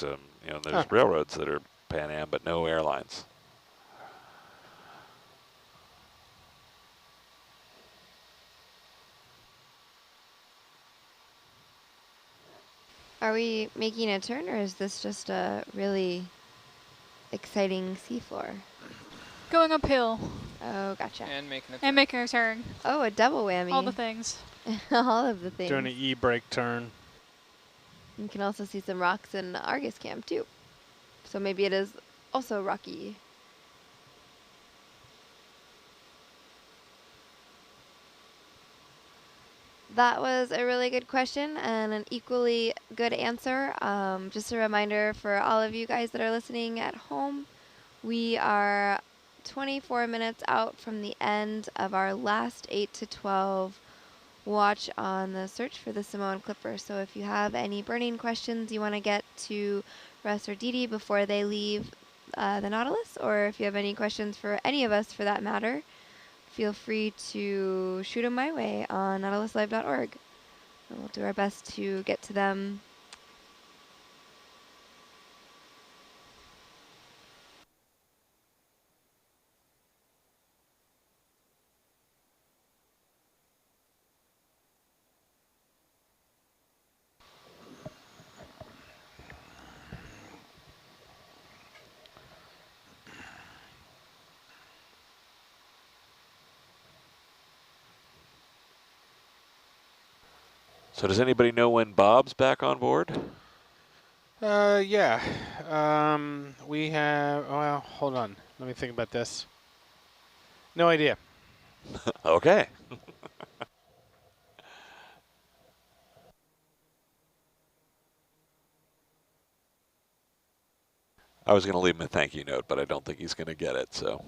You know, there's railroads that are Pan Am, but no airlines. Are we making a turn, or is this just a really exciting seafloor? Going uphill. Oh, gotcha. And making a turn. And making a turn. Oh, a double whammy. All the things. All of the things. Doing an E-brake turn. You can also see some rocks in Argus Camp, too. So maybe it is also rocky. That was a really good question and an equally good answer. Just a reminder for all of you guys that are listening at home, we are 24 minutes out from the end of our last 8 to 12 watch on the search for the Samoan Clipper. So if you have any burning questions you want to get to Russ or Dee Dee before they leave the Nautilus, or if you have any questions for any of us for that matter, feel free to shoot them my way on nautiluslive.org. And we'll do our best to get to them. So does anybody know when Bob's back on board? Yeah. We have, well, hold on. Let me think about this. No idea. Okay. I was going to leave him a thank you note, but I don't think he's going to get it, so.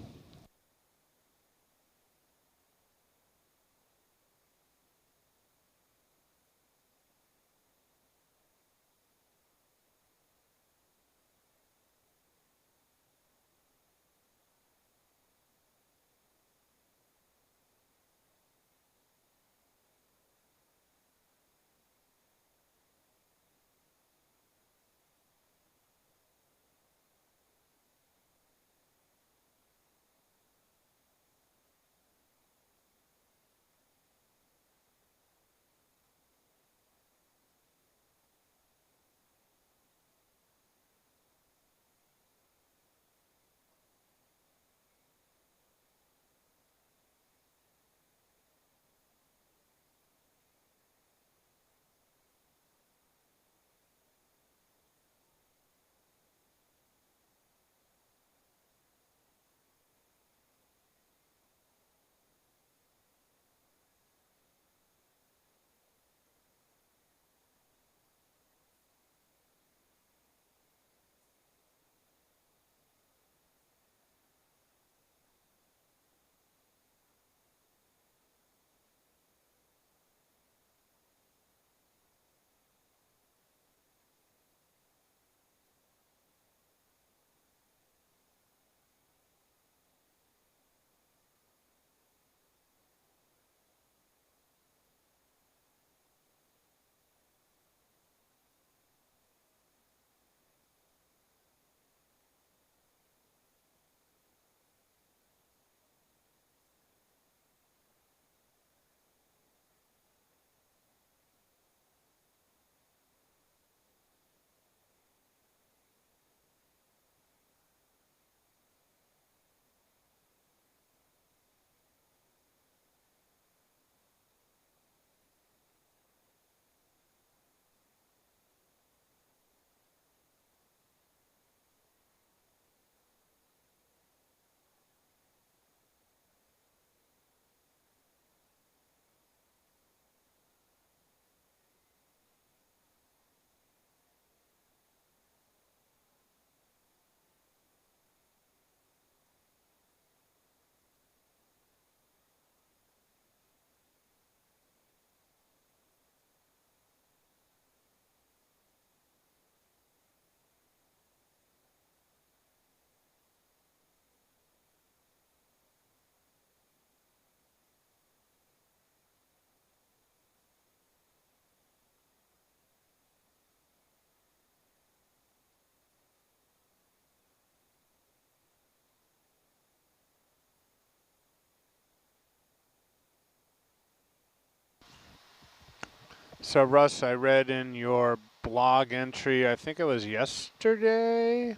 So Russ, I read in your blog entry, I think it was yesterday,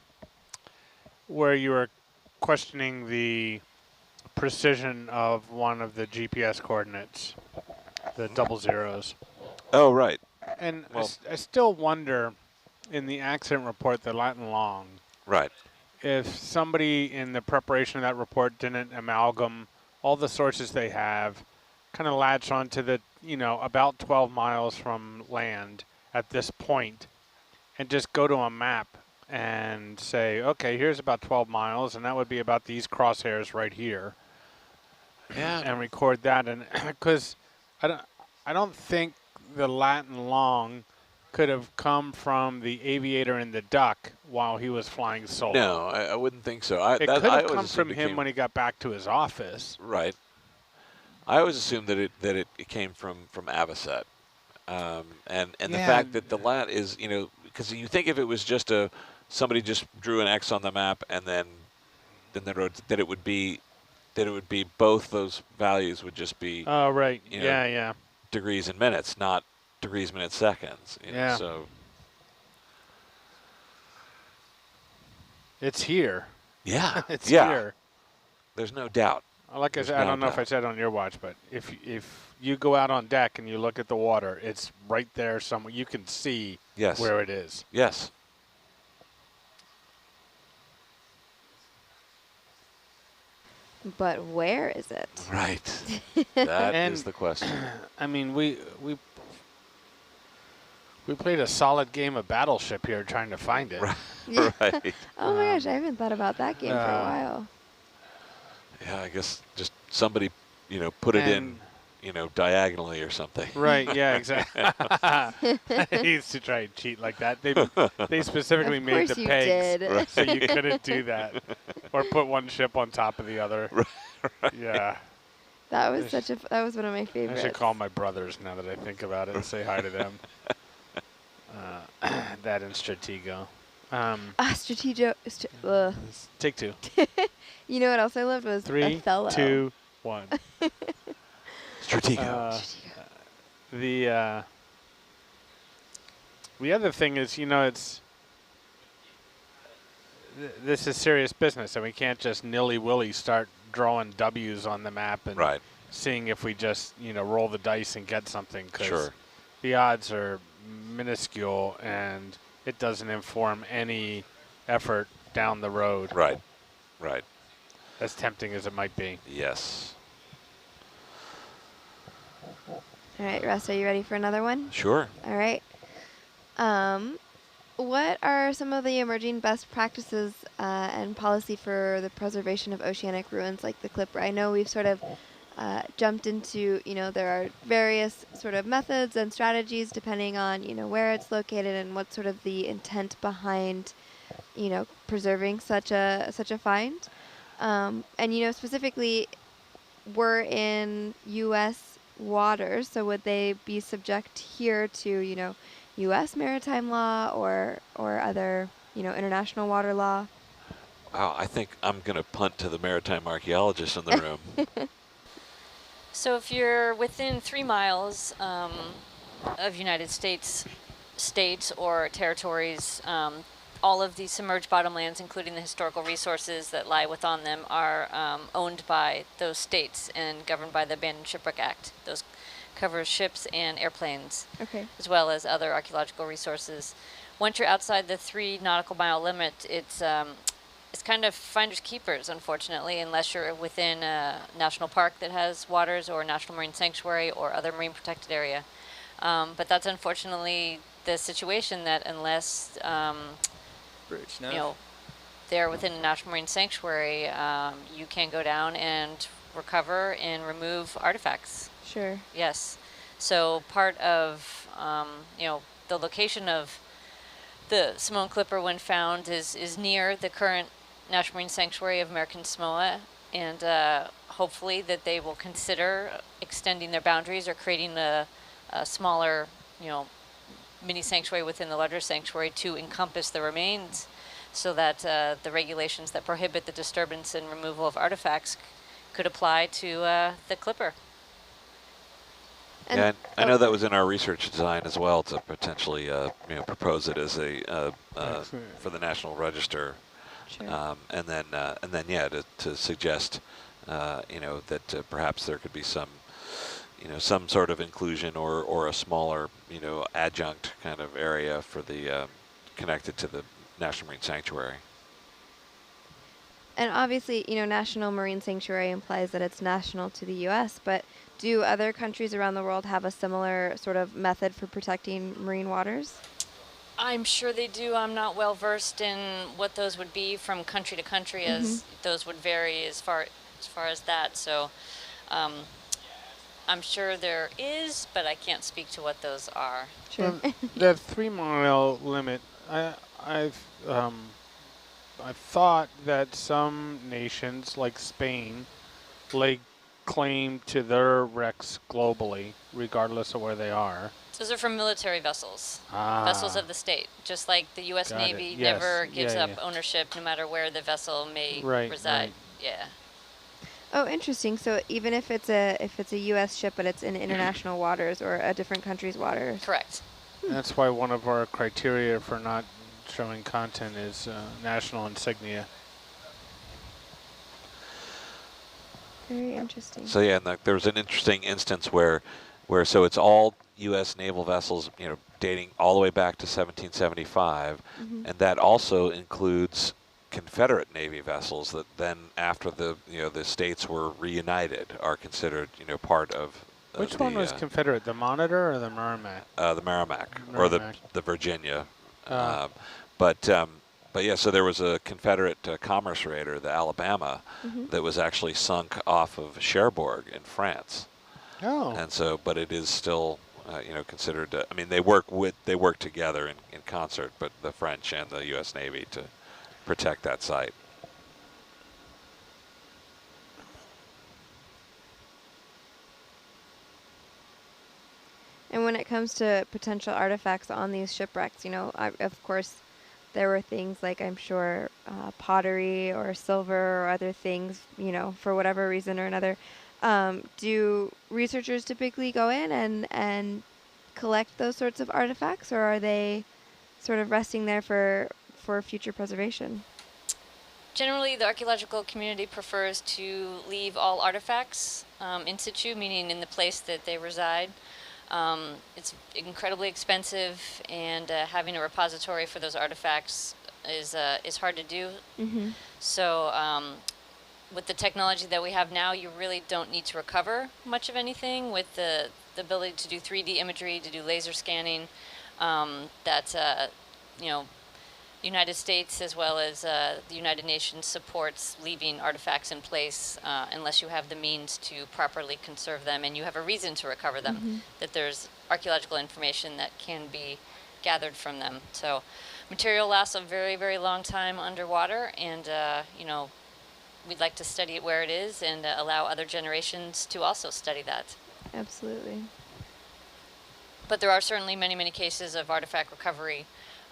where you were questioning the precision of one of the GPS coordinates, the 00s. Oh, right. And Well, I still wonder, in the accident report, the Latin long, right. if somebody in the preparation of that report didn't amalgam all the sources they have, kind of latch onto the, about 12 miles from land at this point, and just go to a map and say, okay, here's about 12 miles, and that would be about these crosshairs right here. Yeah. And record that, and because I don't think the Latin long could have come from the aviator and the duck while he was flying solo. No, I wouldn't think so. It could have come from him when he got back to his office. Right. I always assumed that it came from Avocet, and the fact that the lat is, because you think if it was just somebody just drew an X on the map and then they wrote that it would be both those values would just be Oh right, yeah, degrees and minutes, not degrees, minutes, seconds. Yeah. So it's here. yeah, It's yeah. here. There's no doubt. Like I said, I don't know if I said on your watch, but if you go out on deck and you look at the water, it's right there somewhere. You can see Yes. where it is. Yes. But where is it? Right. That And is the question. I mean, we played a solid game of Battleship here trying to find it. Right. Oh my gosh, I haven't thought about that game for a while. Yeah, I guess just somebody, put it in, And- diagonally or something. Right, yeah, exactly. He used to try and cheat like that. They specifically Of made course the you pegs did. so you couldn't do that. Or put one ship on top of the other. Right. Yeah. That was that was one of my I favorites. should call my brothers now that I think about it and say hi to them. That and Stratego. Stratego. Take two. You know what else I loved was 3, Othello. 2, 1. Stratego. The other thing is, this is serious business, and we can't just nilly-willy start drawing W's on the map and Right. seeing if we just, roll the dice and get something. 'Cause Sure. the odds are minuscule, and it doesn't inform any effort down the road, Right. Right. as tempting as it might be. Yes. All right, Russ, are you ready for another one? Sure. All right. What are some of the emerging best practices and policy for the preservation of oceanic ruins like the Clipper? I know we've sort of jumped into, there are various sort of methods and strategies depending on, where it's located and what sort of the intent behind, preserving such a find. And, specifically, we're in U.S. waters, so would they be subject here to, U.S. maritime law or other, international water law? Wow, I think I'm going to punt to the maritime archaeologist in the room. So if you're within 3 miles of United States or territories, all of the submerged bottomlands, including the historical resources that lie within them, are owned by those states and governed by the Abandoned Shipwreck Act. Those covers ships and airplanes, Okay. as well as other archaeological resources. Once you're outside the 3 nautical mile limit, it's kind of finders keepers, unfortunately, unless you're within a national park that has waters or national marine sanctuary or other marine protected area. But that's unfortunately the situation, that unless they're within a national marine sanctuary, you can go down and recover and remove artifacts. Sure. Yes. So part of, the location of the Samoan Clipper when found is near the current National Marine Sanctuary of American Samoa, and hopefully that they will consider extending their boundaries or creating a smaller, mini sanctuary within the larger sanctuary to encompass the remains, so that the regulations that prohibit the disturbance and removal of artifacts could apply to the Clipper. And Yeah, I know that was in our research design as well to potentially, propose it as a for the National Register, Sure. and then yeah, to suggest, that perhaps there could be some, some sort of inclusion or a smaller, adjunct kind of area for the connected to the National Marine Sanctuary. And obviously, National Marine Sanctuary implies that it's national to the U.S., but do other countries around the world have a similar sort of method for protecting marine waters? I'm sure they do. I'm not well versed in what those would be from country to country, as those would vary as far as that. So I'm sure there is, but I can't speak to what those are. Sure. The 3-mile limit, I've thought that some nations, like Spain, lay claim to their wrecks globally, regardless of where they are. Those are from military vessels, Ah. vessels of the state. Just like the U.S. Got it. Navy Yes. never gives Yeah, up yeah. ownership, no matter where the vessel may Right, reside. right. Yeah. Oh, interesting. So even if it's a U.S. ship, but it's in international waters or a different country's waters. Correct. That's why one of our criteria for not showing content is national insignia. Very interesting. So yeah, and there was an interesting instance where so it's all U.S. naval vessels, dating all the way back to 1775, and that also includes Confederate Navy vessels that then, after the the states were reunited, are considered part of. Which one was Confederate, the Monitor or the Merrimack? The Merrimack, or Merrimack. the Virginia, Ah. but yeah, so there was a Confederate commerce raider, the Alabama, that was actually sunk off of Cherbourg in France. Oh. And so, but it is still, considered. I mean, they work together in concert, but the French and the U.S. Navy to protect that site. And when it comes to potential artifacts on these shipwrecks, of course, there were things like, I'm sure, pottery or silver or other things, for whatever reason or another. Do researchers typically go in and collect those sorts of artifacts, or are they sort of resting there for future preservation? Generally, the archaeological community prefers to leave all artifacts in situ, meaning in the place that they reside. It's incredibly expensive, and having a repository for those artifacts is hard to do. So with the technology that we have now, you really don't need to recover much of anything. With the ability to do 3D imagery, to do laser scanning, United States as well as the United Nations supports leaving artifacts in place unless you have the means to properly conserve them and you have a reason to recover them, that there's archaeological information that can be gathered from them. So material lasts a very, very long time underwater, and we'd like to study it where it is and allow other generations to also study that. Absolutely. But there are certainly many, many cases of artifact recovery.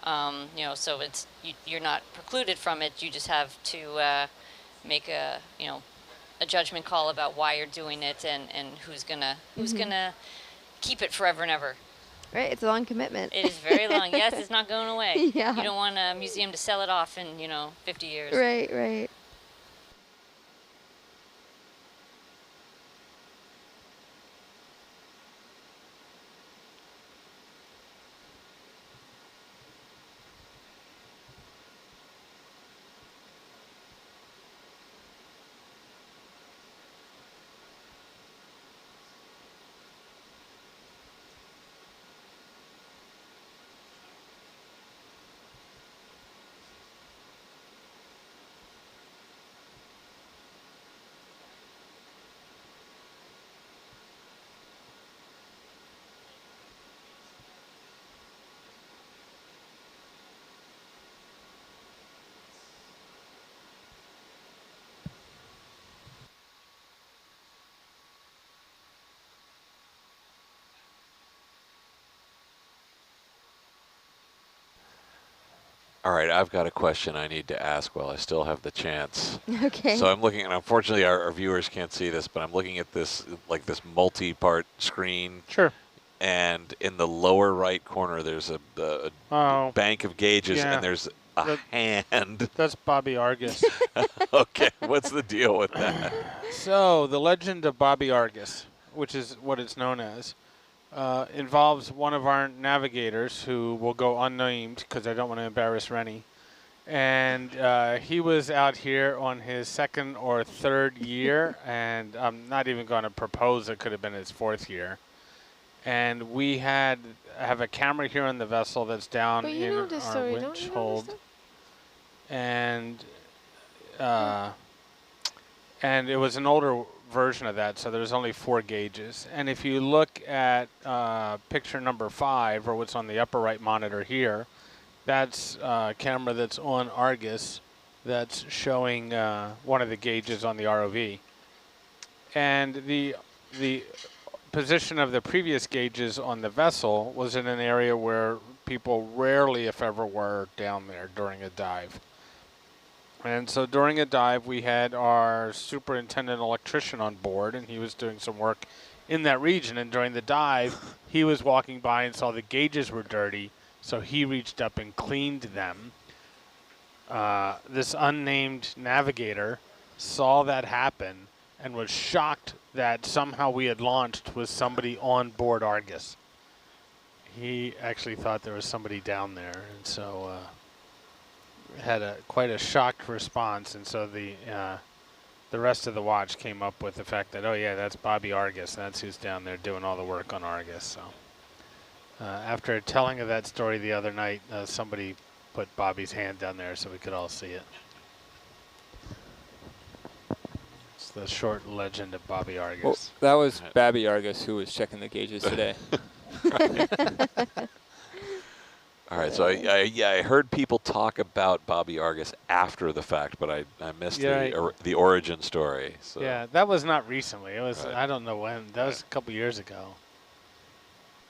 So you're not precluded from it. You just have to make a judgment call about why you're doing it and who's gonna keep it forever and ever. Right, it's a long commitment. It is very long. Yes, it's not going away. Yeah. You don't want a museum to sell it off in 50 years. Right. All right, I've got a question I need to ask while I still have the chance. Okay. So I'm looking, and unfortunately our viewers can't see this, but I'm looking at this, like this multi-part screen, Sure. and in the lower right corner there's a Oh, bank of gauges, yeah. and there's a That- hand. That's Bobby Argus. Okay, what's the deal with that? So, the legend of Bobby Argus, which is what it's known as, involves one of our navigators who will go unnamed because I don't want to embarrass Rennie. And he was out here on his 2nd or 3rd year, and I'm not even going to propose it could have been his 4th year. And we have a camera here on the vessel that's down But you in know this our story, winch don't you know hold. this And it was an older version of that, so there's only 4 gauges. And if you look at picture number 5, or what's on the upper right monitor here, that's a camera that's on Argus that's showing one of the gauges on the ROV. And the position of the previous gauges on the vessel was in an area where people rarely, if ever, were down there during a dive. And so during a dive, we had our superintendent electrician on board, and he was doing some work in that region. And during the dive, he was walking by and saw the gauges were dirty, so he reached up and cleaned them. This unnamed navigator saw that happen and was shocked that somehow we had launched with somebody on board Argus. He actually thought there was somebody down there, and so had quite a shocked response. And so the rest of the watch came up with the fact that, oh yeah, that's Bobby Argus. That's who's down there doing all the work on Argus. So after telling of that story the other night, somebody put Bobby's hand down there so we could all see it. It's the short legend of Bobby Argus. Well, that was Bobby Argus who was checking the gauges today. All right, so I heard people talk about Bobby Argus after the fact, but I missed the origin story. So. Yeah, that was not recently. It was, Right. I don't know when. That was a couple years ago.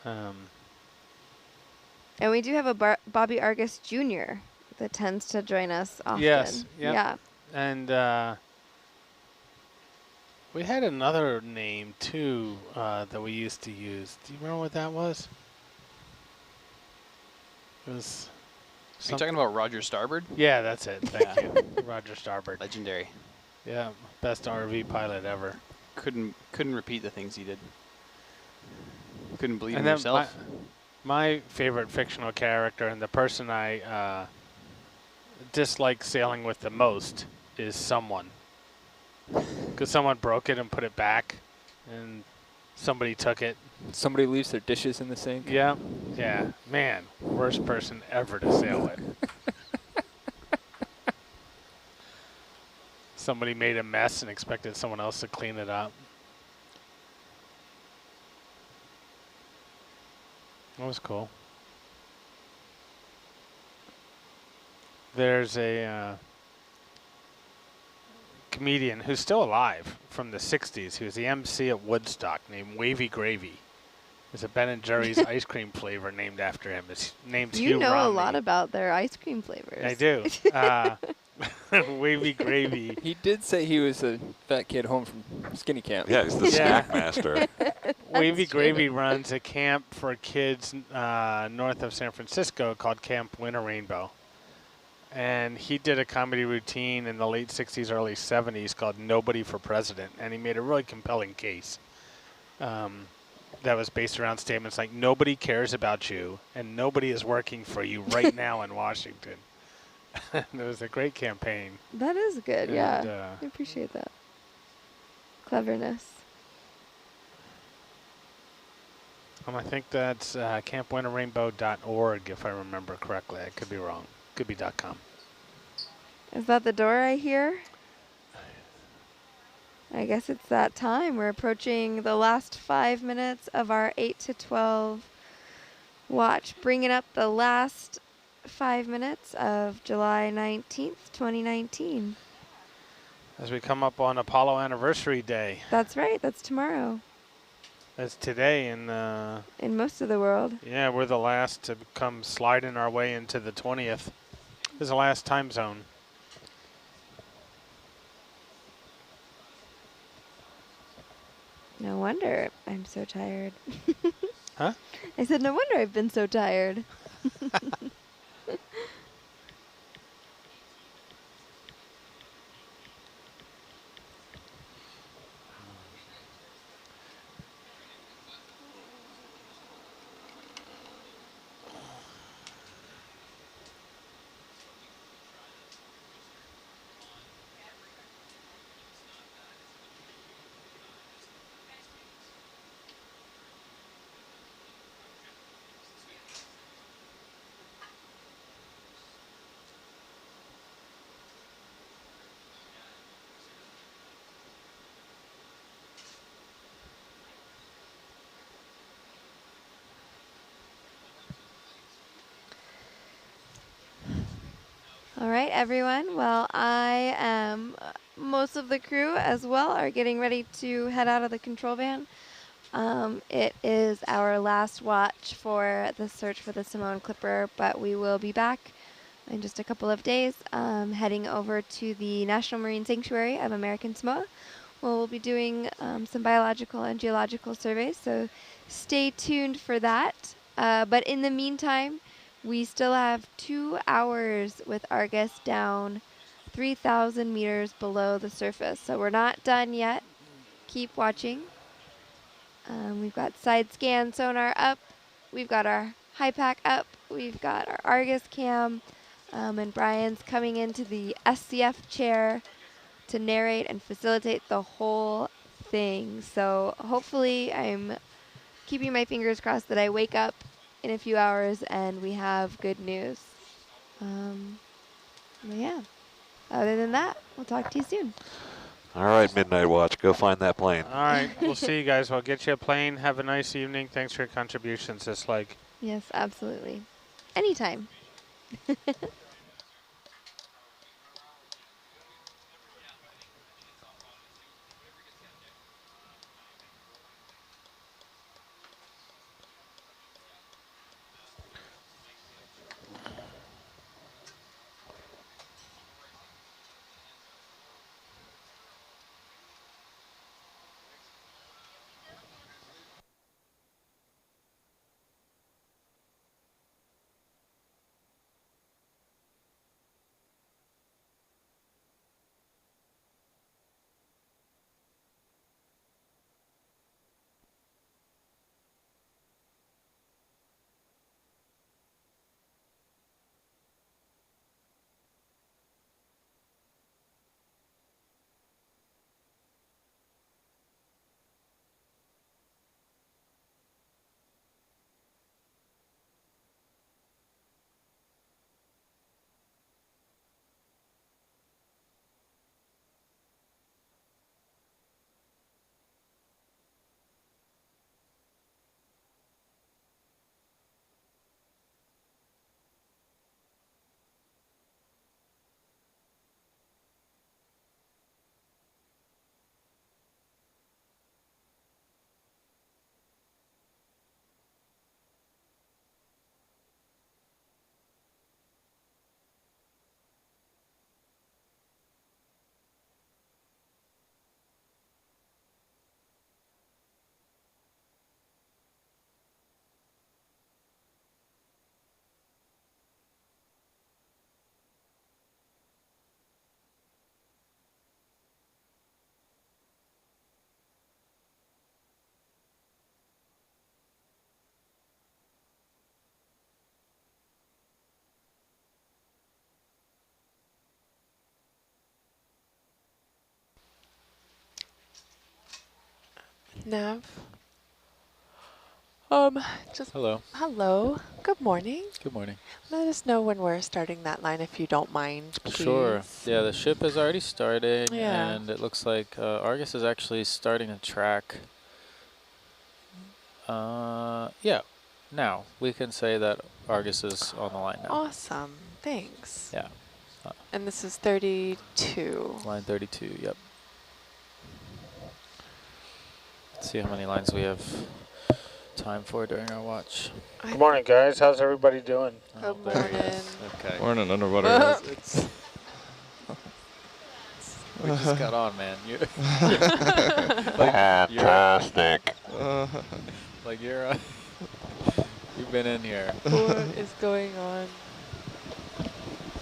And we do have a Bobby Argus Jr. that tends to join us often. Yes, yep. Yeah. And we had another name, too, that we used to use. Do you remember what that was? It was... Are you talking about Roger Starboard? Yeah, that's it. Thank you. Roger Starboard. Legendary. Yeah, best RV pilot ever. Couldn't repeat the things he did. Couldn't believe in And then yourself. my favorite fictional character and the person I dislike sailing with the most is someone. Because someone broke it and put it back, and somebody took it. Somebody leaves their dishes in the sink. Yeah, yeah. Man, worst person ever to sail with. Somebody made a mess and expected someone else to clean it up. That was cool. There's a comedian who's still alive from the 60s. He was the MC at Woodstock named Wavy Gravy. There's a Ben & Jerry's ice cream flavor named after him. His name's Hugh You know Romney. a lot about their ice cream flavors. I do. Wavy Gravy. He did say he was a fat kid home from skinny camp. Yeah, he's the snack master. Wavy true. Gravy runs a camp for kids north of San Francisco called Camp Winter Rainbow. And he did a comedy routine in the late 60s, early 70s called Nobody for President. And he made a really compelling case that was based around statements like, nobody cares about you and nobody is working for you right now in Washington. It was a great campaign. That is good, And, yeah. I appreciate that. Cleverness. I think that's campwinterrainbow.org, if I remember correctly. I could be wrong. Could be .com. Is that the door I hear? I guess it's that time. We're approaching the last 5 minutes of our 8 to 12 watch, bringing up the last 5 minutes of July 19th, 2019. As we come up on Apollo Anniversary Day. That's right. That's tomorrow That's today, and in most of the world. yeah, we're the last to come sliding our way into the 20th. This is the last time zone. No wonder I'm so tired. Huh? I said, no wonder I've been so tired. All right, everyone. Well, I am, most of the crew as well are getting ready to head out of the control van. It is our last watch for the search for the Samoan Clipper, but we will be back in just a couple of days, heading over to the National Marine Sanctuary of American Samoa. We'll be doing some biological and geological surveys, so stay tuned for that. But in the meantime, we still have 2 hours with Argus down 3,000 meters below the surface. So we're not done yet. Keep watching. We've got side scan sonar up. We've got our high pack up. We've got our Argus cam. And Brian's coming into the SCF chair to narrate and facilitate the whole thing. So hopefully I'm keeping my fingers crossed that I wake up in a few hours and we have good news. But yeah, other than that, we'll talk to you soon. All right, Midnight Watch, go find that plane. All right, we'll see you guys. We'll get you a plane. Have a nice evening. Thanks for your contributions this leg. Yes, absolutely. Anytime. Nav. Just Hello. hello. Good morning. Good morning. Let us know when we're starting that line if you don't mind, please. Sure. Yeah, the ship is already starting, Yeah. and it looks like Argus is actually starting a track. Yeah. Now we can say that Argus is on the line now. Awesome. Thanks. Yeah. And this is 32. Line 32. Yep. Let's see how many lines we have. time for during our watch? Good morning, guys. How's everybody doing? Oh, Good there he morning. is. Okay. Morning underwater. We just got on, man. You're Fantastic. like you're you've been in here. What is going on?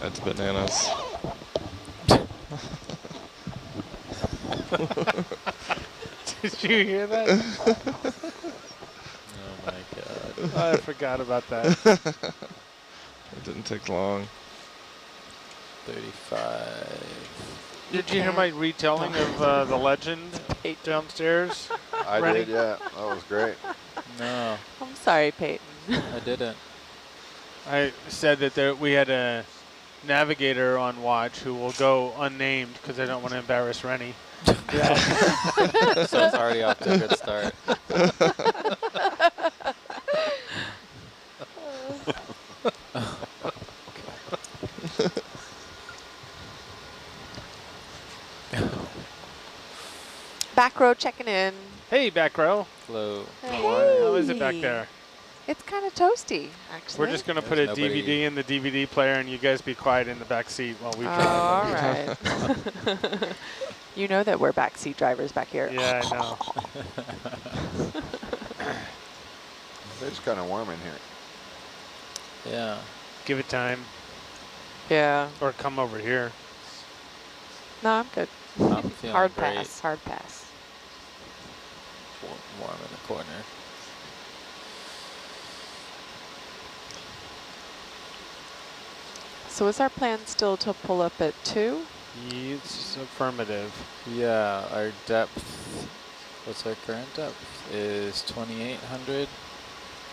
That's bananas. Did you hear that? Oh my god. I forgot about that. It didn't take long. 35. Did you hear my retelling of the legend downstairs? I Ready? did, yeah. That was great. No, I'm sorry, Peyton. I didn't. I said that we had a navigator on watch who will go unnamed because I don't want to embarrass Rennie. So it's already off to a good start. Back row checking in. Hey, back row. Hello. How is it back there? It's kind of toasty, actually. We're just going to put a There's nobody- DVD in the DVD player and you guys be quiet in the back seat while we drive. All right. You know that we're backseat drivers back here. Yeah, I know. It's kind of warm in here. Yeah. Give it time. Yeah. Or come over here. No, I'm good. I'm feeling Hard great. pass. Hard pass. Warm in the corner. So is our plan still to pull up at 2? It's affirmative. Yeah, our depth, what's our current depth? Is 2,800?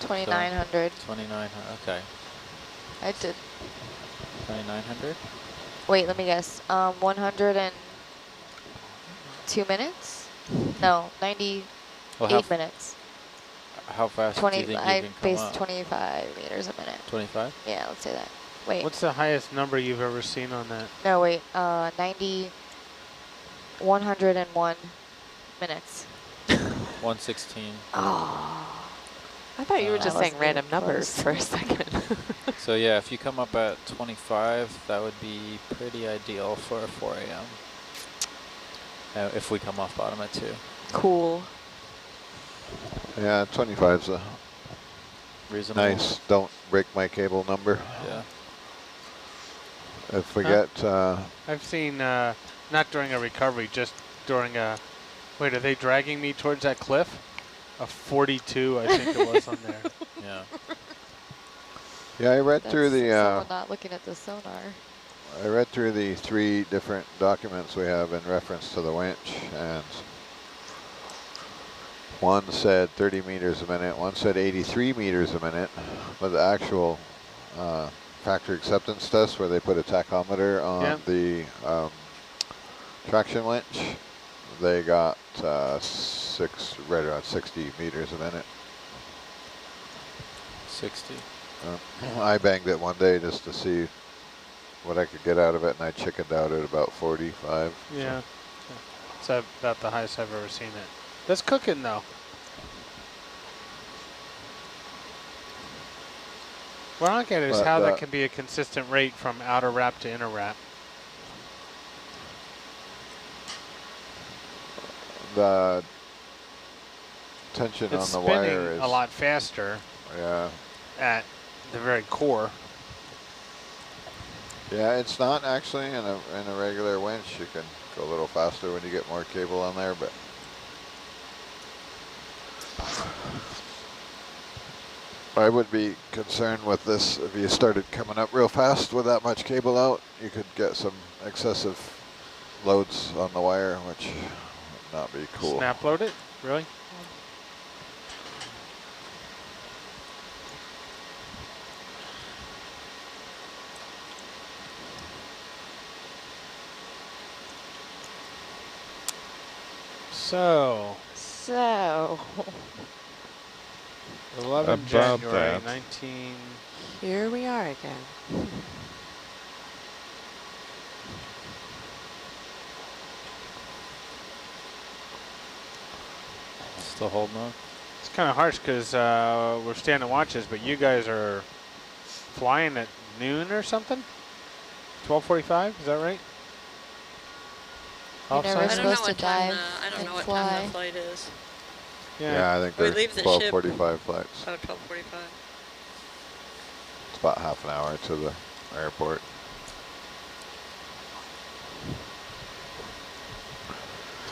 2,900. 2,900, okay. I did. 2,900? Wait, let me guess. 102 minutes? No, 98 Well, minutes. how fast do you think you I can come faced up? 25 meters a minute. 25? Yeah, let's say that. Wait. What's the highest number you've ever seen on that? No, wait. 101 minutes. 116. Oh. I thought you were That just saying wasn't random even numbers close. for a second. So yeah, if you come up at 25, that would be pretty ideal for a 4 a.m. If we come off bottom at 2. Cool. Yeah, 25's a Reasonable. nice, don't break my cable number. Yeah. If we get, I've seen, not during a recovery, just during a, wait, are they dragging me towards that cliff? A 42, I think it was on there. Yeah. yeah, I read through That's the, someone not looking at the sonar. I read through the 3 different documents we have in reference to the winch, and one said 30 meters a minute, one said 83 meters a minute, but the actual factory acceptance test where they put a tachometer on the traction winch, they got right around 60 meters a minute. 60. I banged it one day just to see what I could get out of it, and I chickened out at about 45. Yeah. It's about the highest I've ever seen it. That's cooking, though. What I don't get is how that can be a consistent rate from outer wrap to inner wrap. The tension It's on the wire spinning is a lot faster yeah. at the very core. Yeah, it's not actually in a regular winch. You can go a little faster when you get more cable on there, but I would be concerned with this if you started coming up real fast with that much cable out. You could get some excessive loads on the wire, which would not be cool. Snap load it? Really? So, 11 About January that. 19. Here we are again. Still holding on? It's kind of harsh because we're standing watches, but you guys are flying at noon or something? 12:45, is that right? You're never Offside? supposed to dive I don't and know what fly. time the flight is. Yeah, I think We they're leave the ship 12:45 flights. about 12:45. It's about half an hour to the airport.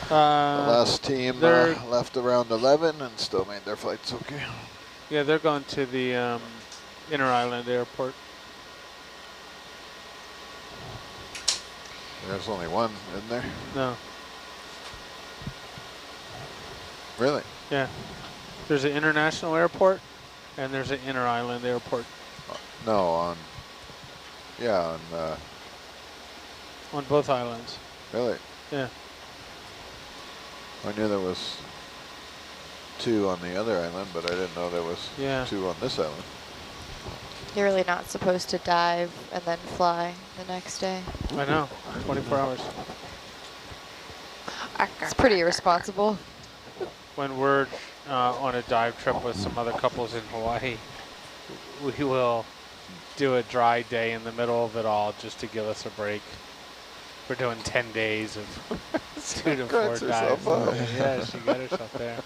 The last team left around 11 and still made their flights okay. Yeah, they're going to the inter-island airport. There's only one, isn't there? No. Really? Yeah. There's an international airport and there's an inter-island airport. No, on On both islands. really? Yeah. I knew there was 2 on the other island, but I didn't know there was 2 on this island. You're really not supposed to dive and then fly the next day. I know. 24 hours. It's pretty irresponsible. When we're on a dive trip with some other couples in Hawaii, we will do a dry day in the middle of it all just to give us a break. We're doing 10 days of 2 to 4 dives. Yeah, she got herself there.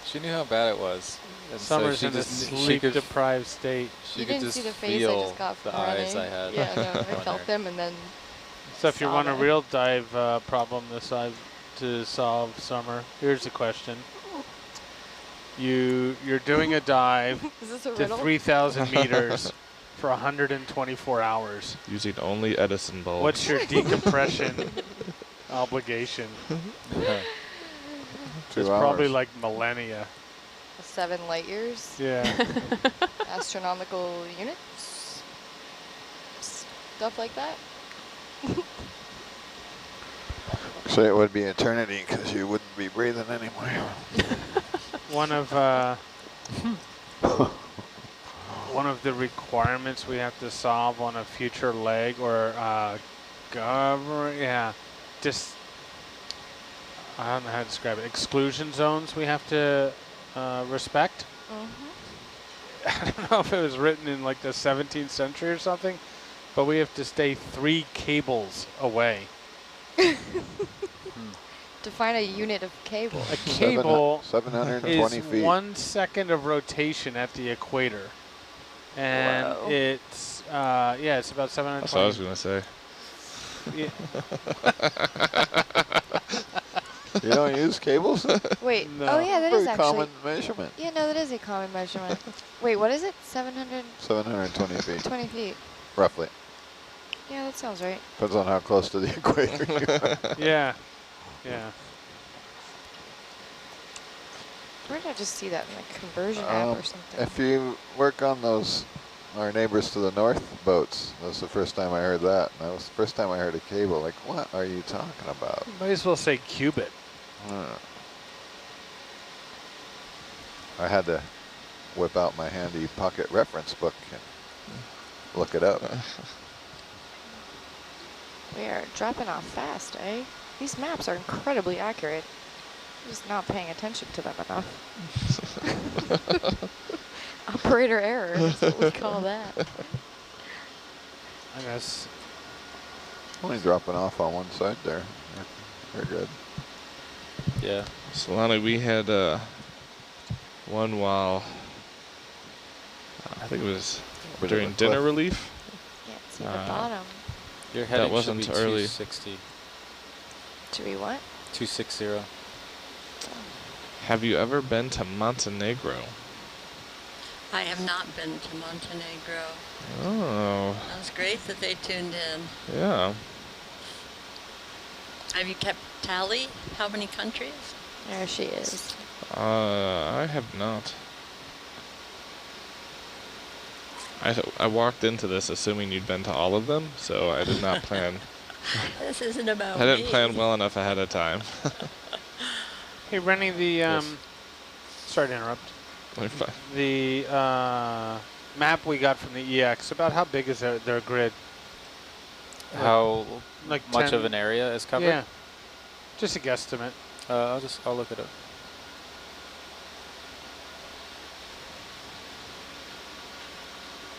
She knew how bad it was. And Summer's so in a sleep-deprived state. She You could didn't just see the face I feel just got from the eyes I running. had. Yeah, no, I on felt her. them and then So if you saw want a them. real dive problem to solve, Summer, here's the question. You're doing a dive Is this a to riddle? 3,000 meters for 124 hours. Using only Edison bulbs. What's your decompression obligation? 2 It's hours. probably like millennia. 7 light years. Yeah. Astronomical units. Stuff like that. So it would be eternity because you wouldn't be breathing anymore. One of one of the requirements we have to solve on a future leg or just I don't know how to describe it. Exclusion zones we have to respect. I don't know if it was written in like the 17th century or something, but we have to stay 3 cables away. Define a unit of cable. A cable 720 is feet. 1 second of rotation at the equator. And Whoa. it's, it's about 720. That's what I was going to say. Yeah. You don't use cables? Wait. No. Oh yeah, that is Pretty actually. common measurement. Yeah, no, that is a common measurement. Wait, what is it? 720 feet, 20 feet. roughly. Yeah, that sounds right. Depends on how close to the equator you are. Yeah. Yeah. Where did I just see that in the conversion app or something? If you work on those, our neighbors to the north boats, that was the first time I heard that. That was the first time I heard a cable. Like, what are you talking about? Might as well say cubit. I had to whip out my handy pocket reference book and look it up. We are dropping off fast, eh? These maps are incredibly accurate. I'm just not paying attention to them enough. Operator error is what we call that. I guess. Only dropping off on one side there. They're good. Yeah. Solana, we had one while, I think it was Bit of during a dinner cliff. relief. Can't see the bottom. Your heading wasn't should be early. 260. To be what? 260. Have you ever been to Montenegro? I have not been to Montenegro. Oh, That was great that they tuned in. yeah. Have you kept tally? How many countries? There she is. I have not. I walked into this assuming you'd been to all of them, so I did not plan. This isn't about I didn't me. plan well enough ahead of time. Hey, Rennie, the sorry to interrupt. You're fine. The map we got from the EX, about how big is their grid? How Like much 10 of an area is covered? Yeah. Just a guesstimate. I'll look it up.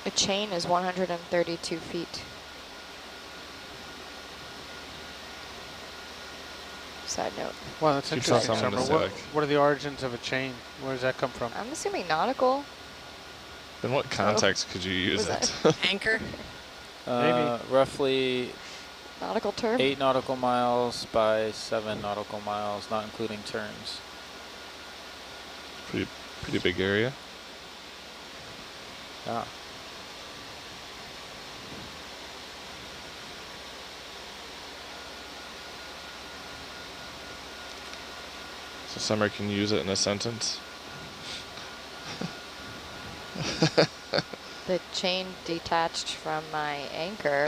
A chain is 132 feet. Side note. Well, that's You saw interesting, someone Summer. to say, What, like, what are the origins of a chain? Where does that come from? I'm assuming nautical. in what context could you use Was it? Anchor? Maybe. Roughly Nautical term? 8 nautical miles by 7 nautical miles, not including turns. Pretty big area. Yeah. So Summer can use it in a sentence. The chain detached from my anchor.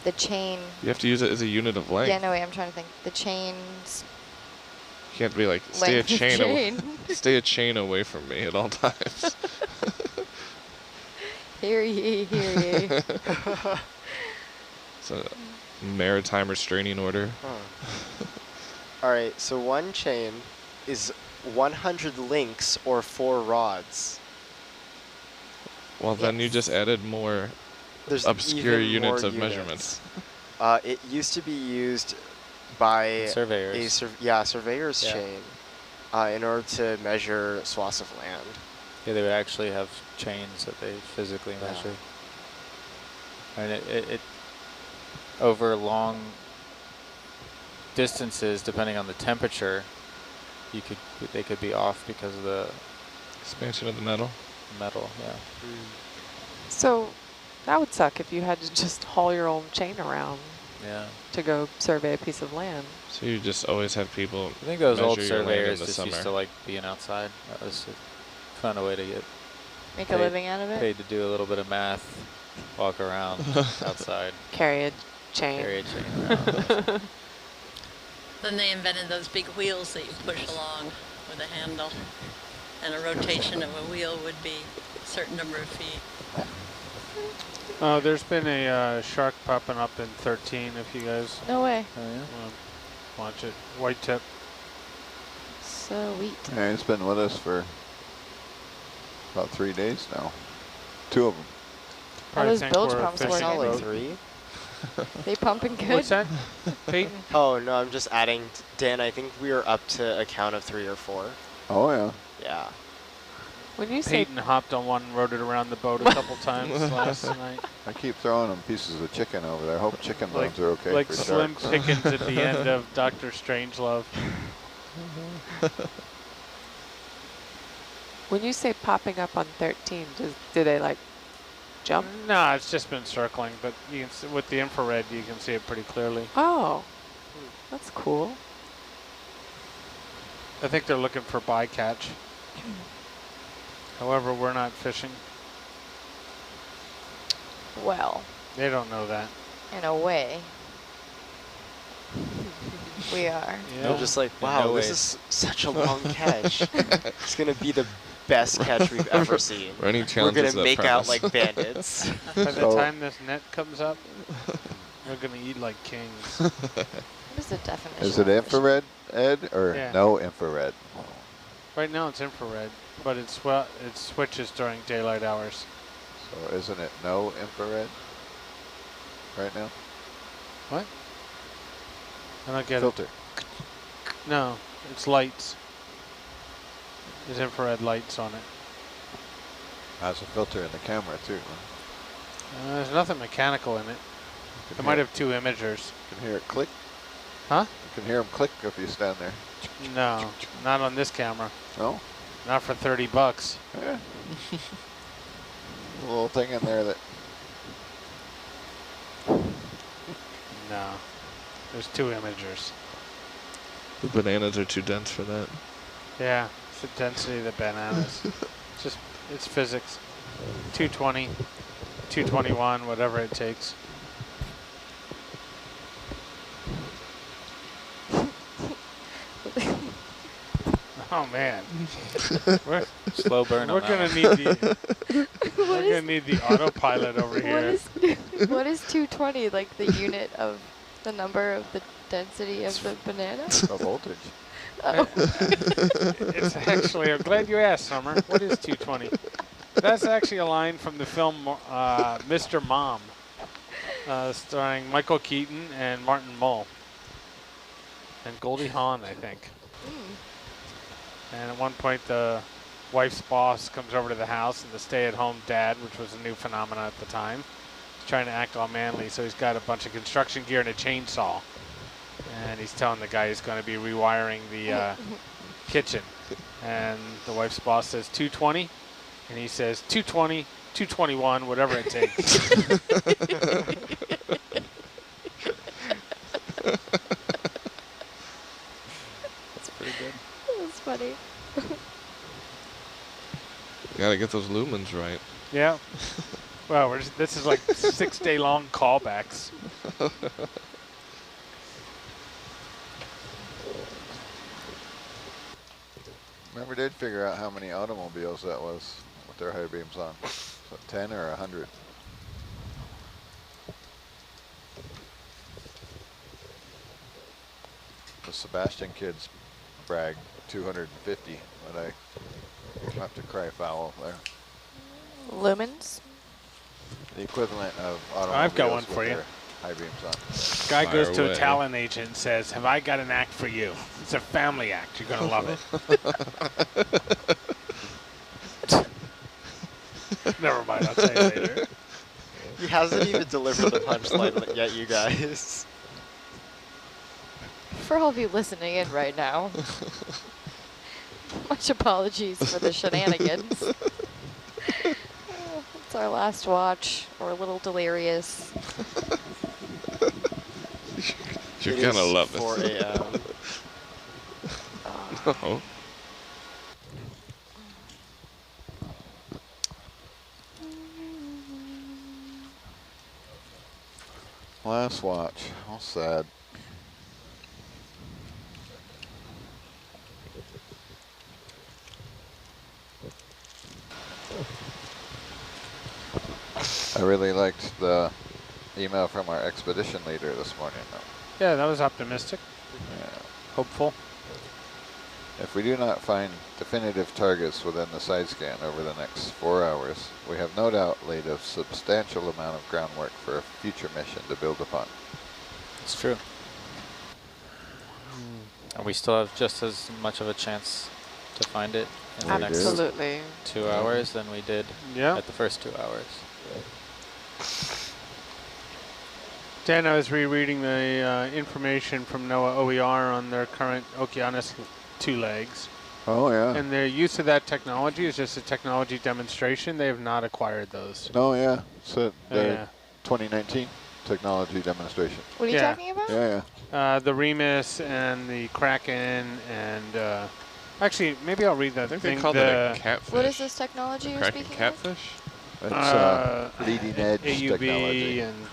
The chain. You have to use it as a unit of length. Yeah, no, wait, I'm trying to think. The chain's You can't be like, stay a length of chain, chain. stay a chain away from me at all times. Hear ye, hear ye. It's a maritime restraining order. All right, so one chain is 100 links or 4 rods. Well, then you just added more There's obscure even units more of measurements. It used to be used by Surveyors. surveyor's Yeah. chain in order to measure swaths of land. Yeah, they would actually have chains that they physically Yeah. measure. And it over long distances, depending on the temperature, they could be off because of the Expansion of the metal. metal. Yeah. So that would suck if you had to just haul your own chain around Yeah. to go survey a piece of land. So you just always have people. I think those old measure your land in surveyors the just summer. used to like being outside. That was found a way to get Make a living out of it? paid to do a little bit of math, walk around outside, Carry a chain. carry a chain around. Then they invented those big wheels that you push along with a handle. And a rotation of a wheel would be a certain number of feet. There's been a shark popping up in 13 if you guys No way. Oh yeah. want to watch it. White tip. Sweet. Yeah, it's been with us for about 3 days now. 2 of them. Probably those think bilge we're pumps fishing working? Only boat. 3? They pumping good? What's that, Peyton? Oh, no, I'm just adding. Dan, I think we are up to a count of 3 or 4. Oh, yeah. Yeah. When you say Peyton hopped on one and rode it around the boat a couple times last night. I keep throwing them pieces of chicken over there. I hope chicken Like- bones are okay like for Slim sharks. Pickens at the end of Dr. Strangelove. when you say popping up on 13, do they like jump? No, it's just been circling, but you can see, with the infrared, you can see it pretty clearly. Oh, that's cool. I think they're looking for bycatch. However, we're not fishing. Well, They don't know that. in a way. We are. Yeah. I'm just like, In wow, no this way. is such a long catch. It's going to be the best catch we've ever seen. Running We're challenges going to that make out premise. like bandits. By the So- time this net comes up, we're going to eat like kings. What is the definition? Is it of fish? infrared, Ed, or Yeah. no infrared? Right now it's infrared, but it switches during daylight hours. So isn't it no infrared right now? What? I don't get Filter. it. No, it's lights. There's infrared lights on it. Has a filter in the camera too. Huh? There's nothing mechanical in it. You It can might hear- have 2 imagers. You can hear it click. Huh? You can hear them click if you stand there. No, not on this camera. No? Not for $30. Yeah. A little thing in there that No, there's 2 imagers. The bananas are too dense for that. Yeah, it's the density of the bananas. It's physics. 220, 221, whatever it takes. Oh man, we're Slow burn we're on that gonna one. need the we're gonna need the autopilot over here. What is 220? Like the unit of the number of the density of the banana? a voltage. Oh. It's actually. I'm glad you asked, Summer. What is 220? That's actually a line from the film Mr. Mom, starring Michael Keaton and Martin Mull. And Goldie Hawn, I think. And at one point, the wife's boss comes over to the house, and the stay-at-home dad, which was a new phenomenon at the time, is trying to act all manly, so he's got a bunch of construction gear and a chainsaw. And he's telling the guy he's going to be rewiring the kitchen. And the wife's boss says 220, and he says 220, 221, whatever it takes. That's pretty good. That's funny. You gotta get those lumens right. Yeah. Well, this is like 6-day-long callbacks. Never did figure out how many automobiles that was with their high beams on. So 10 or 100? The Sebastian kids brag 250, but I have to cry foul there. Lumens? The equivalent of automobiles I've got one with for you. their high beams on. Guy Fire goes to away. a talent agent and says, "Have I got an act for you? It's a family act. You're going to love it." Never mind, I'll tell you later. He hasn't even delivered the punchline yet, you guys. For all of you listening in right now, much apologies for the shenanigans. It's our last watch. We're a little delirious. You're gonna love it. 4 a.m. Oh. Last watch. How sad. I really liked the email from our expedition leader this morning, though. Yeah, that was optimistic. Yeah. Hopeful. If we do not find definitive targets within the side scan over the next 4 hours, we have no doubt laid a substantial amount of groundwork for a future mission to build upon. It's true. And we still have just as much of a chance to find it in the next Absolutely. 2 hours than we did at the first 2 hours. Dan, I was rereading the information from NOAA OER on their current Okeanos 2 legs. Oh, yeah. And their use of that technology is just a technology demonstration. They have not acquired those. Oh, yeah. So the Yeah. 2019 technology demonstration. What are you talking about? Yeah, yeah. The Remus and the Kraken and actually, maybe I'll read that I think thing. they called it a catfish. What is this technology you're Kraken speaking catfish? It's leading edge AUV technology. and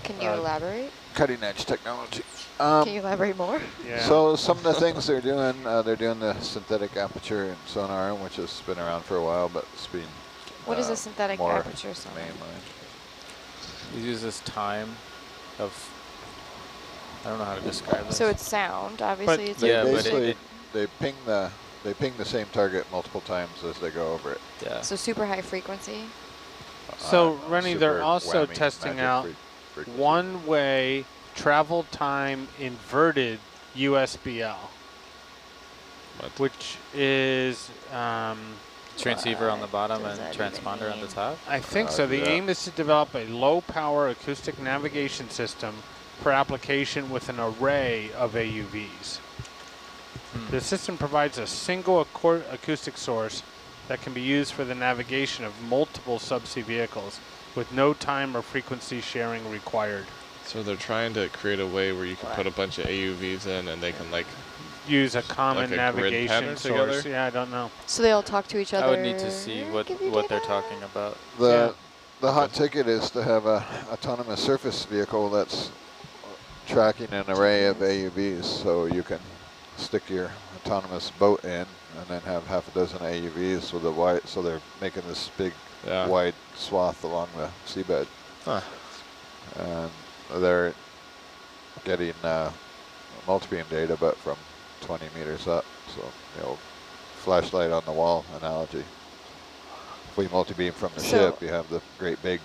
Can you elaborate? Cutting edge technology. Can you elaborate more? Yeah. So some of the things they're doing the synthetic aperture and sonar, which has been around for a while, but it's been What is a synthetic more aperture sonar? mainline. It uses time of, I don't know how to describe this. So it's sound, obviously. It's They like basically they ping the same target multiple times as they go over it. Yeah. So super high frequency. So, Rennie, they're super also whammy testing magic out frequency. one-way travel time inverted USBL, which is transceiver on the bottom does and that transponder on the top? I think so. The aim is to develop a low-power acoustic navigation system for application with an array of AUVs. The system provides a single acoustic source that can be used for the navigation of multiple subsea vehicles with no time or frequency sharing required. So they're trying to create a way where you can put a bunch of AUVs in and they can like use a common like a grid navigation pattern source. together? Yeah, I don't know. So they all talk to each other. I would need to see what they're talking about. The hot ticket is to have a autonomous surface vehicle that's tracking an array of AUVs, so you can stick your autonomous boat in and then have half a dozen AUVs with a wide, so they're making this big wide swath along the seabed. Huh. And they're getting multi-beam data, but from 20 meters up, so flashlight on the wall analogy. if we multi-beam from the So- ship, you have the great big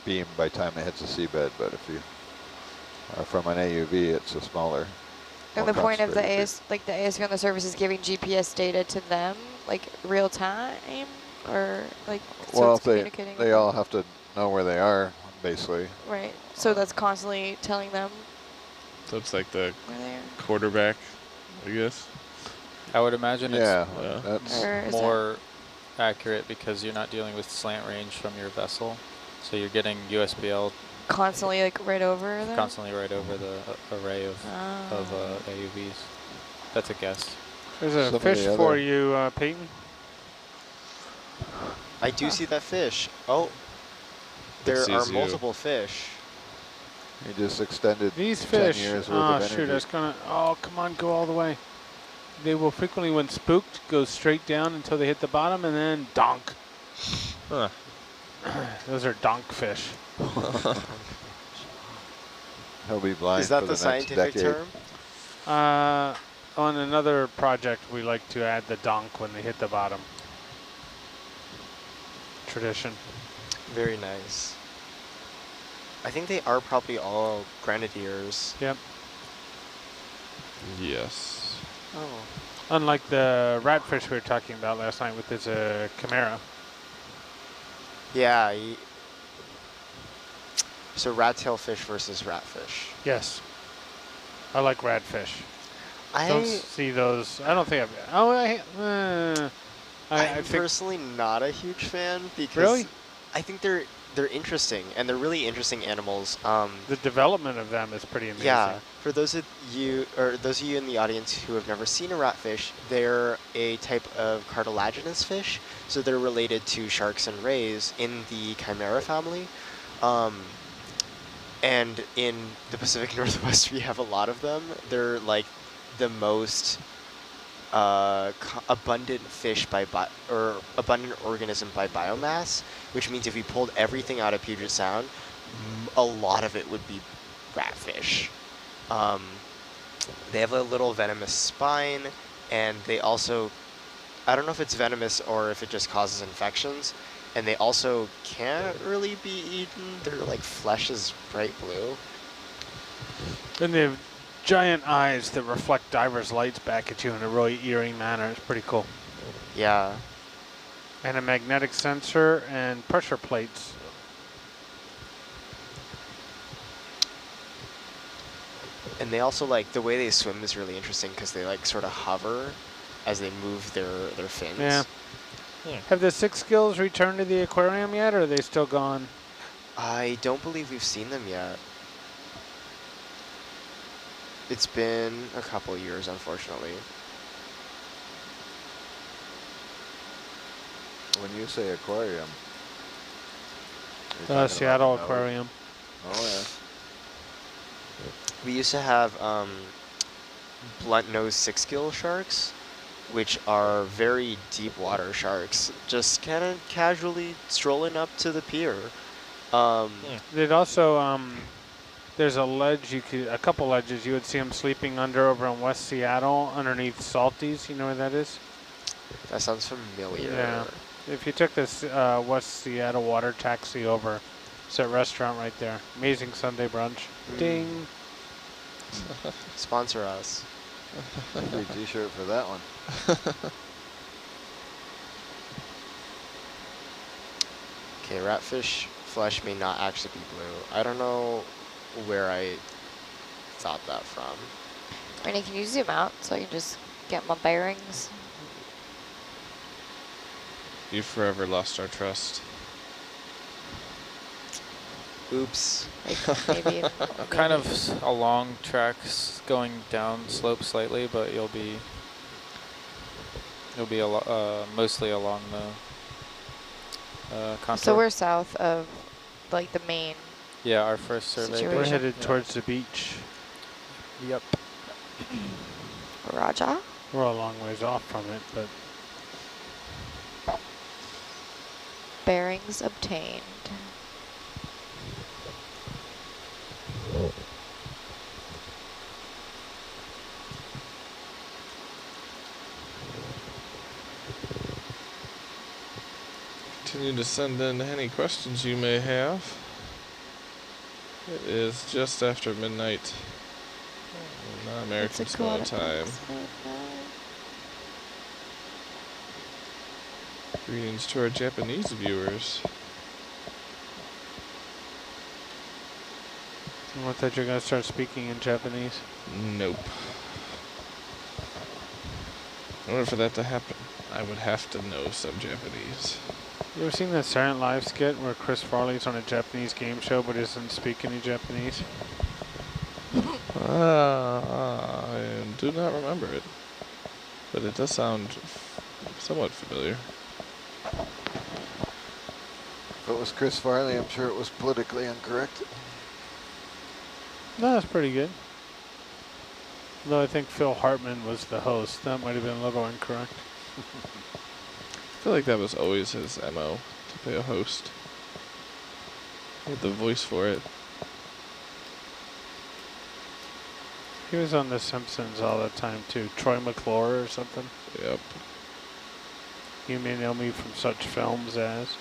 beam by the time it hits the seabed. But if you are from an AUV, it's a smaller. And more the point of the concentrated AS, like the ASV on the surface, is giving GPS data to them, like real time, or like so well, it's if communicating. they with all them? have to know where they are, basically. Right. So that's constantly telling them So it's like the where they are. quarterback, I guess. I would imagine Yeah, Yeah. that's Or it's is more accurate because you're not dealing with slant range from your vessel. So you're getting USBL Constantly like right over them. constantly right over the array of Oh. AUVs. That's a guess. There's Some a of fish the for other- you, Peyton. I do see that fish. Oh, there are sees you. multiple fish. he just extended These 10 fish, years worth oh of energy. shoot, I was gonna, oh come on, go all the way. They will frequently, when spooked, go straight down until they hit the bottom and then donk. Huh. Those are donk fish. He'll be blind Is that for the the next scientific decade. term? On another project, we like to add the donk when they hit the bottom. Tradition. Very nice. I think they are probably all grenadiers. Yep. Yes. Oh. Unlike the ratfish we were talking about last night with this chimera. Yeah. So rat tail fish versus ratfish. Yes. I like ratfish. I Don't see those. I don't think I've. Oh, I I'm think personally not a huge fan because Really? I think they're interesting and they're really interesting animals. the development of them is pretty amazing. Yeah, for those of you in the audience who have never seen a ratfish, they're a type of cartilaginous fish, so they're related to sharks and rays in the chimera family. And in the Pacific Northwest, we have a lot of them. They're like the most abundant fish or abundant organism by biomass, which means if we pulled everything out of Puget Sound, a lot of it would be ratfish. They have a little venomous spine, and they also, I don't know if it's venomous or if it just causes infections, and they also can't really be eaten. Their like flesh is bright blue. And they have giant eyes that reflect divers' lights back at you in a really eerie manner. It's pretty cool. Yeah. And a magnetic sensor and pressure plates. And they also like, the way they swim is really interesting because they like sort of hover as they move their fins. Yeah. Have the 6 gills returned to the aquarium yet, or are they still gone? I don't believe we've seen them yet. It's been a couple years, unfortunately. When you say aquarium, you're talking about Seattle the Aquarium. Oh, We used to have blunt-nosed 6-gill sharks, which are very deep water sharks, just kind of casually strolling up to the pier. They'd also, there's a ledge, a couple ledges, you would see them sleeping under over in West Seattle underneath Salties. You know where that is? That sounds familiar. Yeah. If you took this West Seattle water taxi over, it's that restaurant right there. Amazing Sunday brunch. Ding. Sponsor us. Free t-shirt for that one. Okay, ratfish flesh may not actually be blue. I don't know where I thought that from. Renee, can you zoom out so I can just get my bearings? You've forever lost our trust. Oops. Like maybe Kind of along tracks going down slope slightly, but you'll be mostly along the contour. So we're south of like the main. Yeah, our first survey. Situation. We're headed Yeah. towards the beach. Yep. Raja? We're a long ways off from it, but Bearings obtained. Continue to send in any questions you may have. It is just after midnight, not American Samoa time. Greetings to our Japanese viewers. I thought you were going to start speaking in Japanese. Nope. In order for that to happen, I would have to know some Japanese. You ever seen that Saturday Night Live skit where Chris Farley's on a Japanese game show but doesn't speak any Japanese? I do not remember it, but it does sound somewhat familiar. If it was Chris Farley, I'm sure it was politically incorrect. No, that's pretty good. Though I think Phil Hartman was the host. That might have been a little incorrect. I feel like that was always his MO, to play a host. He had the voice for it. He was on The Simpsons all the time too. Troy McClure or something. Yep. You may know me from such films as...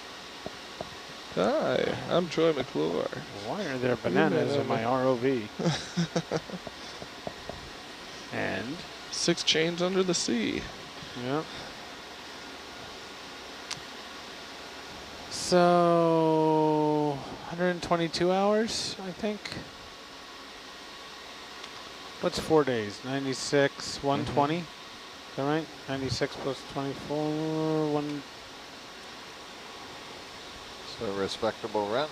Hi, I'm Troy McClure. Why are there bananas in my ROV? And? 6 chains under the sea. Yep. So, 122 hours, I think. What's 4 days? 96, 120? Is that right? 96 plus 24, 1... So a respectable run.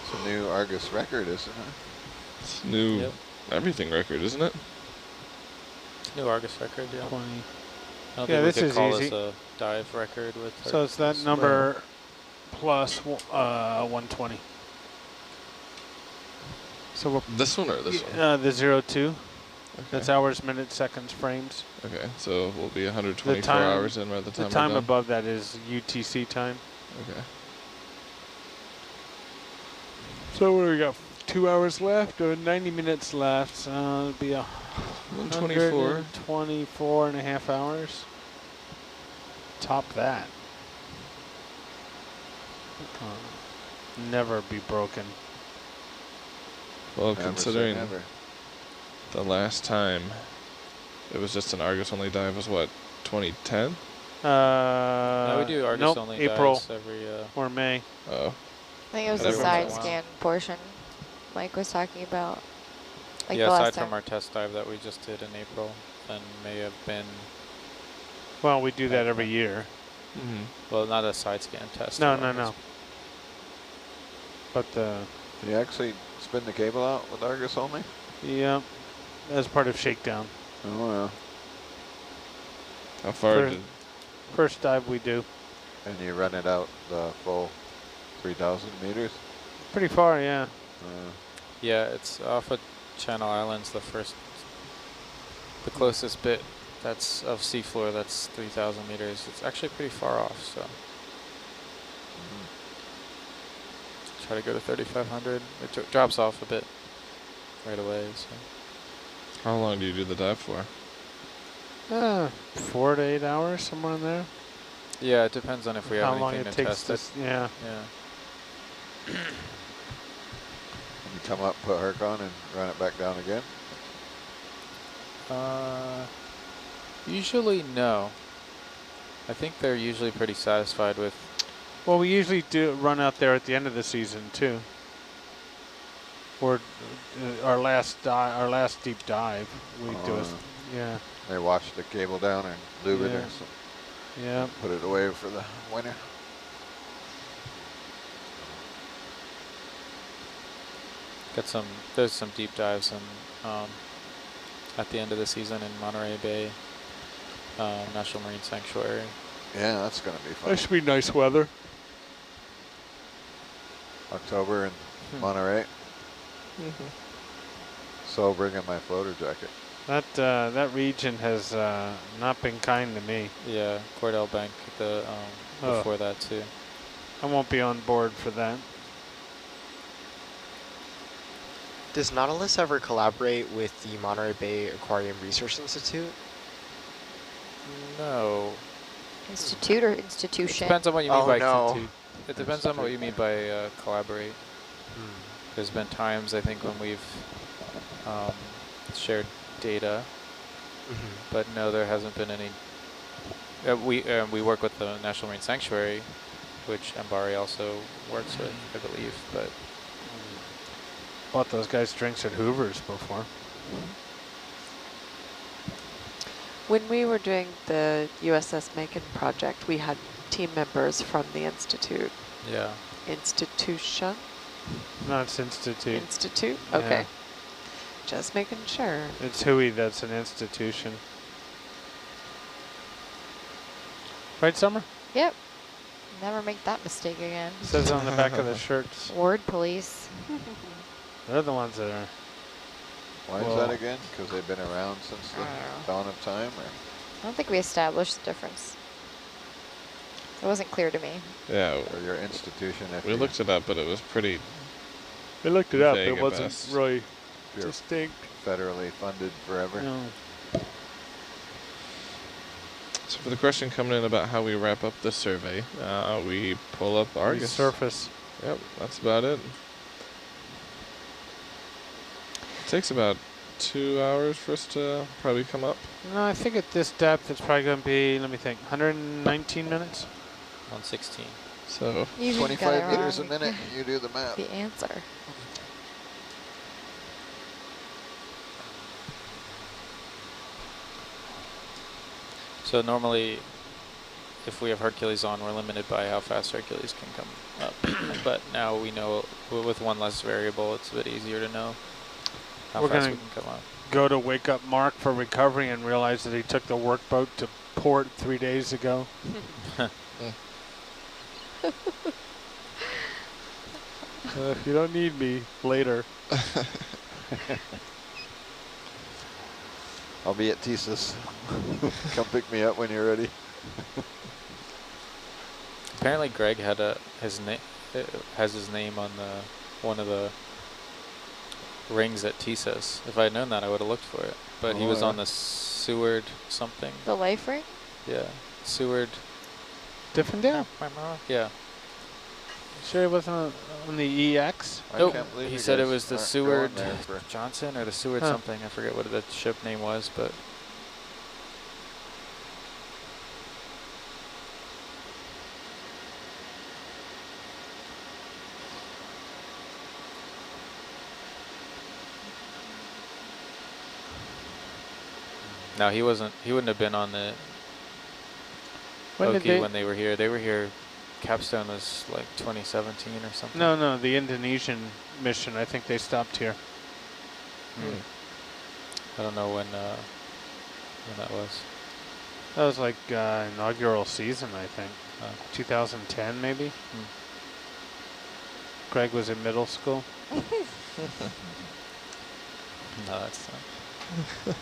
It's a new Argus record, isn't it? It's new everything record, isn't it? It's a new Argus record, yeah. 20. I don't Yeah, think this we could is call easy. this a dive record with So it's that number plus 120. So we're this one or this one? The 02. Okay. That's hours, minutes, seconds, frames. Okay, so we'll be 124 hours in by the time The time we're done. above that is UTC time. Okay. So what do we got? 2 hours left or 90 minutes left? So it'll be 124. 24 and a half hours. Top that. Never be broken. Well, Never say considering never. the last time it was just an Argus only dive was what, 2010? No, we do Argus nope, only April dives every or May. Oh. I think it was the Every side once in a while. scan portion Mike was talking about. Like yeah, the last aside time. from our test dive that we just did in April, and may have been... Well, we do that every year. Mm-hmm. Well, not a side scan test. No, no, no. But Do you actually spin the cable out with Argus only? yeah, as part of shakedown. Oh, yeah. How far did... First dive we do. And you run it out the full 3,000 meters? Pretty far, yeah. Yeah, it's off of Channel Islands, the closest bit that's of seafloor, that's 3,000 meters. It's actually pretty far off, so. Try to go to 3,500. It drops off a bit right away, so. How long do you do the dive for? 4 to 8 hours, somewhere in there. Yeah, it depends on if we How have long anything it to takes test to, it. yeah. Yeah. You come up, put Herc on, and run it back down again? Usually no. I think they're usually pretty satisfied with. Well, we usually do run out there at the end of the season too. Or our last deep dive, we do it. Yeah. They wash the cable down and lube it Yeah. or something. Yeah. Put it away for the winter. There's some deep dives in, at the end of the season in Monterey Bay National Marine Sanctuary. Yeah, that's going to be fun. That should be nice weather. October in Monterey. So bring in my floater jacket. That region has not been kind to me. Yeah, Cordell Bank before that too. I won't be on board for that. Does Nautilus ever collaborate with the Monterey Bay Aquarium Research Institute? No. Institute or It institution? depends on what you mean Oh, by no. institute. It depends on what you mean by collaborate. There's been times, I think, when we've shared data, but no, there hasn't been any. We work with the National Marine Sanctuary, which Mbari also works with, I believe, but Bought those guys drinks at Hoover's before. When we were doing the USS Macon project, we had team members from the institute. yeah. Institution? No, it's Institute. Institute? Yeah. Okay. Just making sure. It's Hui that's an institution. Right, Summer? Yep. Never make that mistake again. It says on the back of the shirts. Word police. They're the ones that are. Why is that again? Because they've been around since the dawn of time? Or? I don't think we established the difference. It wasn't clear to me. Yeah. Or your institution. If We looked it up, but it was pretty. We looked it up. vague It at wasn't best. really You're distinct. federally funded forever. No. So for the question coming in about how we wrap up the survey, we pull up Argus. Surface. Yep, that's about it. It takes about 2 hours for us to probably come up. No, I think at this depth it's probably going to be, let me think, 119 minutes? 116. So You 25 meters a minute. You do the math. The answer. So normally, if we have Hercules on, we're limited by how fast Hercules can come up. But now we know with one less variable, it's a bit easier to know how We're fast gonna we can come up. go to wake up Mark for recovery and realize that he took the workboat to port 3 days ago. If you don't need me, later. I'll be at Thesis. Come pick me up when you're ready. Apparently, Greg had his name on the one of the rings at TSIS. If I had known that, I would have looked for it. But he was on the Seward something. The life ring? Yeah, Seward. Diffendale? Yeah. Sure it wasn't on the EX? Nope. He said it was the Seward for Johnson or the Seward Huh. something. I forget what the ship name was, but. No, he wasn't. He wouldn't have been on the Oki when they were here. They were here. Capstone was like 2017 or something. No, the Indonesian mission. I think they stopped here. I don't know when that was. That was like inaugural season, I think. 2010 maybe? Greg was in middle school. No, that's not.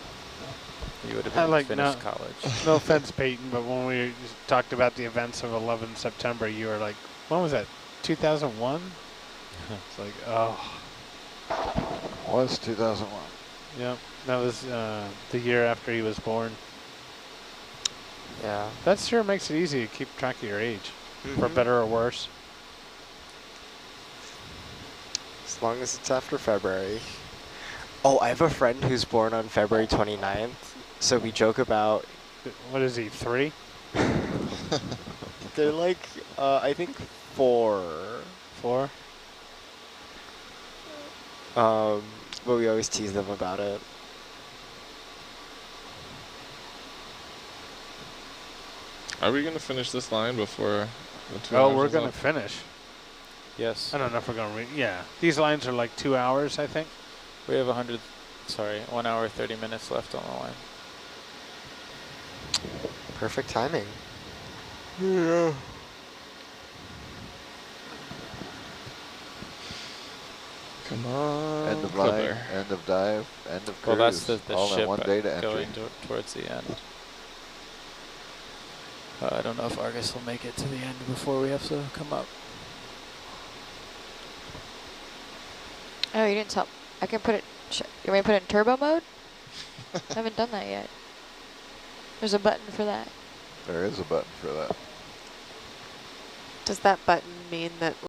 You would have been finished college. No offense, Peyton, but when we talked about the events of 11 September, you were like, when was that? 2001? It's like, oh. Was 2001. Yeah, that was the year after he was born. Yeah. That sure makes it easy to keep track of your age, for better or worse. As long as it's after February. Oh, I have a friend who's born on February 29th, so we joke about... What is he, 3? They're like, I think 4. 4? But we always tease them about it. Are we going to finish this line before the 2 hours? Oh, we're is going to up? finish. Yes. I don't know if we're going to yeah. These lines are like 2 hours, I think. We have 1 hour, 30 minutes left on the line. Perfect timing. Yeah. Come on. End of line, end of dive, end of cruise. Well, that's the all ship in one day to entry. going towards the end. I don't know if Argus will make it to the end before we have to come up. Oh, you didn't tell. I can put it. You want me to put it in turbo mode? I haven't done that yet. There's a button for that. There is a button for that. Does that button mean that